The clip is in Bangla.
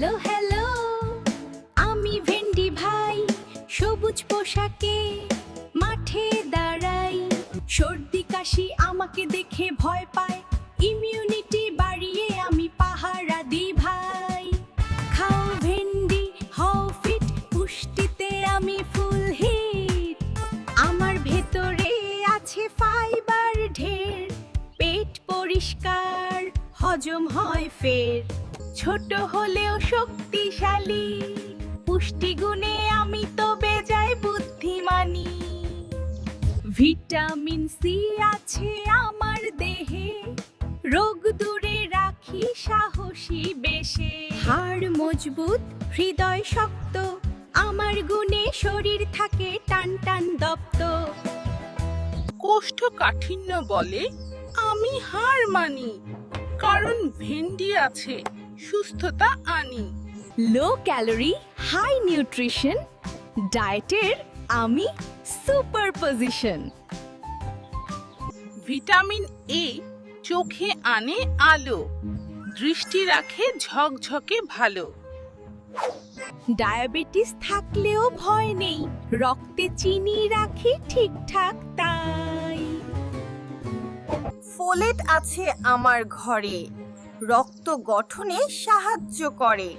হ্যালো হ্যালো, আমি ভেন্ডি ভাই, সবুজ পোশাকে মাঠে দাঁড়াই। সর্দি কাশি আমাকে দেখে ভয় পায়, ইমিউনিটি বাড়িয়ে আমি পাহারা দিই ভাই। খাও ভেন্ডি, হও ফিট, পুষ্টিতে আমি ফুল হিট। আমার ভেতরে আছে ফাইবার ঢের, পেট পরিষ্কার, হজম হয় ফের। ছোট হলেও শক্তিশালী, পুষ্টিগুণে আমি তো বেজায় বুদ্ধিমানী। ভিটামিন সি আছে আমার দেহে, রোগ দূরে রাখি সাহসী বেশে। হাড় মজবুত, হৃদয় শক্ত, আমার গুণে শরীর থাকে টান টান দপ্ত। কোষ্ঠকাঠিন্য বলে আমি হার মানি, কারণ ভেন্ডি আছে সুস্থতা আনি। লো ক্যালোরি, হাই নিউট্রিশন, ডায়েটের আমি সুপার পজিশন। ভিটামিন এ চোখে আনে আলো, দৃষ্টি রাখে ঝকঝকে ভালো। ডায়াবেটিস থাকলেও ভয় নেই, রক্তে চিনি রাখি ঠিকঠাক তাই। ফোলেট আছে আমার ঘরে, রক্ত গঠনে সাহায্য করে।